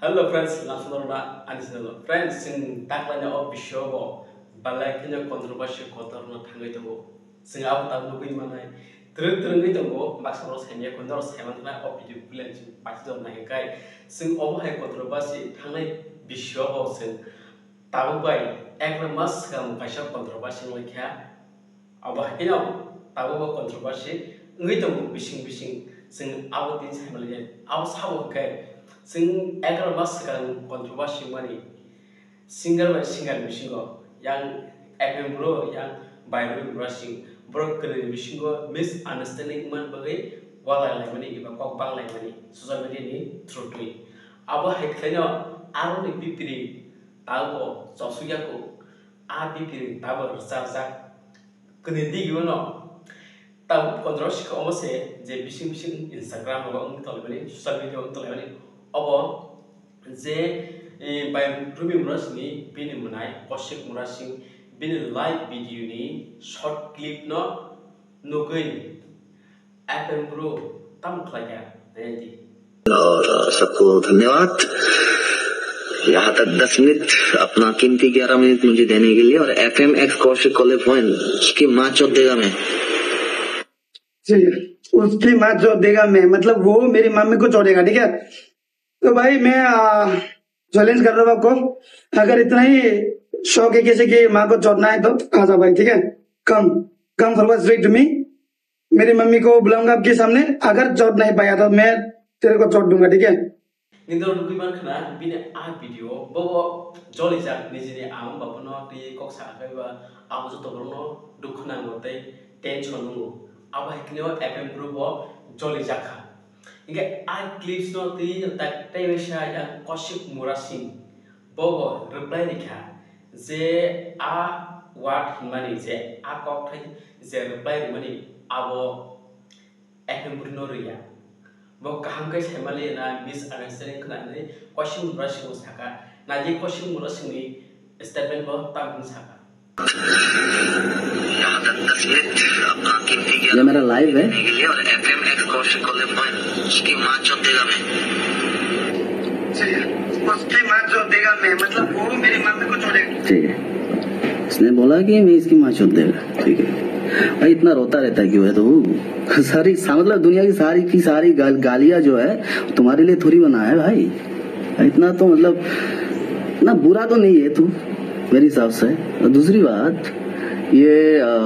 Hello friends, langsung na anisalo. Friends, sing taklanya of bishobo, balai kenya kontroversi kotor na thangai tabo. Sing aw tab nubi manai. Terus tabo, maksa ros hanya kondor seman na of video plan sing pasti dom nahi kai. Sing om hai kontroversi thangai bishobo sing tabu bai. Ekra mas kam kaisa kontroversi lekha. Abah kenya tabu ba kontroversi ngai tabo bising sing aw tin semalnya. Aw sawo kai. Sing agar mas sekarang kontroversi money single by single bisingo yang FM bro yang Bible brushing bro kena bisingo misunderstanding man bagai wala lai mani iba kok bang lai mani social media ni truthly aba heklenya aro ni pipiri tawo sosuya ko a pipiri tawo sa kena di gimana tawo kontroversi ko omase je bising Instagram ba toleh mani social media toleh mani Abo je by Ruby Murasini bini munai Koshik Murasing bini live video ni short clip no nugain FM Pro tam klaya nanti. और सबको धन्यवाद यहाँ तक 10 minute अपना कीमती 11 minute मुझे देने के लिए और FMX कौशिक कॉलेज पॉइंट उसकी माँ चोट देगा मैं उसकी माँ चोट देगा मैं मतलब वो मेरी मम्मी को चोटेगा ठीक है। तो भाई मैं चैलेंज कर रहा हूँ आपको अगर इतना ही शौक है किसी की माँ को चोटना है तो आ जाओ भाई ठीक है। Come forward straight to me मेरी मम्मी को बुलाऊंगा आपके सामने अगर चोट नहीं पाया तो मैं तेरे को चोट दूंगा ठीक है। Nindor dukiban khana bini a video bobo joli jak nijini am bapono ti koksa kaiba abujo tobrono dukhna ngotai tension nungu aba hikneo FM group bo joli jakha inge a clips no ti tak taibesha ya Koshik Murasing bobo reply dikha je a what mani je a kok thai je reply mani abo FM group no riya Bo kaham kai semali na misunderstanding kena ni Koshik Murasing saka na je Koshik Murasing ni statement bo tam saka ये मेरा live है और FMX Kaushik college point उसकी माँ चोट देगा मैं उसकी माँ चोट देगा मैं मतलब वो मेरी मम्मी को चोटेगा ठीक है। इसने बोला कि मैं इसकी माँ चोट देगा ठीक है। भाई इतना रोता रहता क्यों है तो सारी मतलब दुनिया की सारी गालियां जो है तुम्हारे लिए थोड़ी बना है भाई। इतना तो मतलब ना बुरा तो नहीं है तू मेरे हिसाब से। और दूसरी बात ये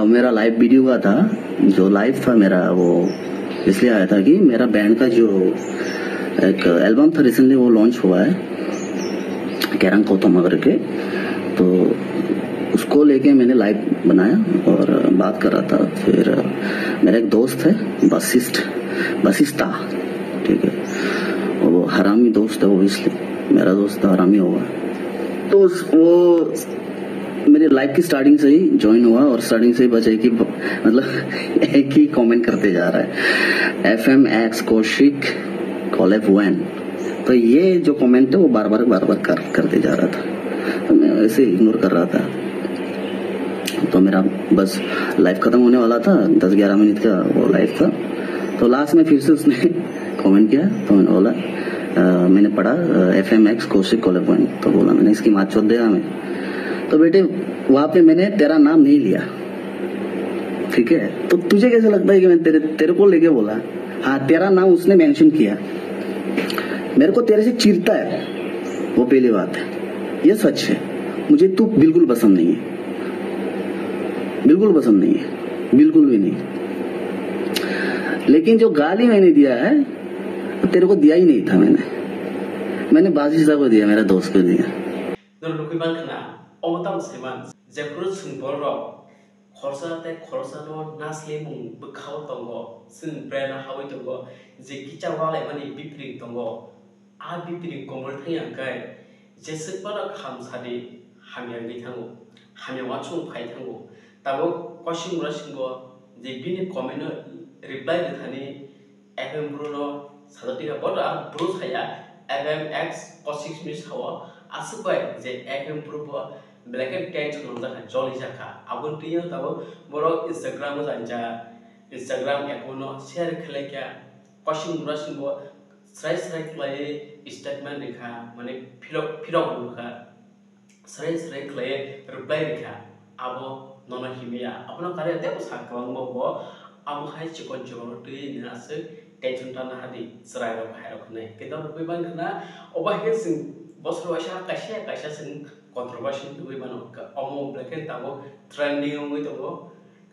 मेरा लाइव वीडियो का था जो लाइव था मेरा वो इसलिए आया था कि मेरा बैंड का जो एक एल्बम था रिसेंटली वो लॉन्च हुआ है कैरंग कोतम करके तो उसको लेके मैंने लाइव बनाया और बात कर रहा था। फिर मेरा एक दोस्त है बसिस्ता ठीक है और वो हरामी दोस्त है वो इसलिए मेरा दोस्त हरामी होगा तो वो मेरे लाइव की स्टार्टिंग से ही ज्वाइन हुआ और स्टार्टिंग से ही बस एक ही मतलब एक ही कमेंट करते जा रहा है FMX कौशिक कॉलेज वन तो ये जो कमेंट है वो बार बार करते जा रहा था तो मैं ऐसे इग्नोर कर रहा था। तो मेरा बस लाइव खत्म होने वाला था 10-11 मिनट का वो लाइव था तो लास्ट में फिर से उसने कमेंट किया तो मैंने बोला मैंने पढ़ा FMX कौशिक कॉलेज पॉइंट तो बोला मैंने इसकी माँ चोट देगा मैं तो बेटे वहां पे मैंने तेरा नाम नहीं लिया ठीक है। तो तुझे कैसे लगता है कि मैं तेरे को लेके बोला हाँ तेरा नाम उसने मेंशन किया मेरे को तेरे से चिढ़ता है वो पहली बात है ये सच है मुझे तू बिल्कुल पसंद नहीं है बिल्कुल भी नहीं लेकिन जो गाली मैंने दिया है तो तेरे को दिया ही नहीं था मैंने बाजिशा को दिया मेरा दोस्त को दिया Omatam seman Jakrut Sunboro Khorsa no Nasli Mung Bukau Tongo Sun Brana Hawi Tongo Zekicha Wale Mani Bipri Tongo A Bipri Gomortian Guy Jesipara Hamsadi Hamian Tango Hamiawachung Pai Tango Tabo Koshik Murasing the Bini Commoner replied to Hani FM Bruno Salatika Boda Bruce Haya FMX Koshik Miss Hawa Asubai the FM Pro Black and Cat on the Jolly Jaka. I want to use our Boro Instagram Instagram account share Kaleka Koshik Murasing Strike like statement rekha mane philok rekha serai clay reply rekha abo nono himia apno kare te sakang mo bo abo hai chikon tui na ase tension tan hadi serai ro khai ro khne kita rupai ban khna oba he sing bosro asha kaisa sing controversy tui ban ka omo black and tabo trending ngoi to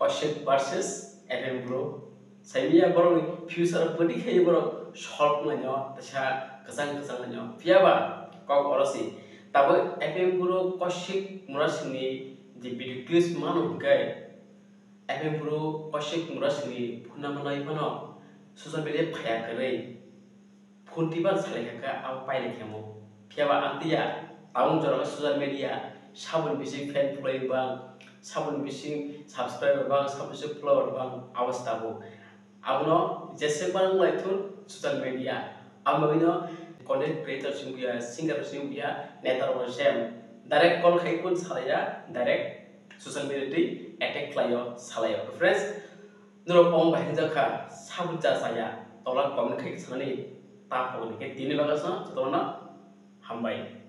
Kaushik versus FM Pro Saimia borong future pedi khai borong solve nanyo tasha kesang nanyo piaba kau orosi tabo FM Pro Kaushik murasini di video clips manu kai FM Pro Kaushik murasini phuna manai pano social media phaya kare phun tiba salai ka au pai lekhamo piaba antia taung jora social media sabun bisi fan play bang sabun bisi subscriber bang sabun bisi follower bang awas tabo abuno jese bang laithun social media amino content creator singya singer singya netar wasem direct call khaikun salaya direct social media ti attack klayo salayo friends nuro pong bahinja kha sabun ja saya tolak comment khaik sani ta pon ke tini lagasna tona hambai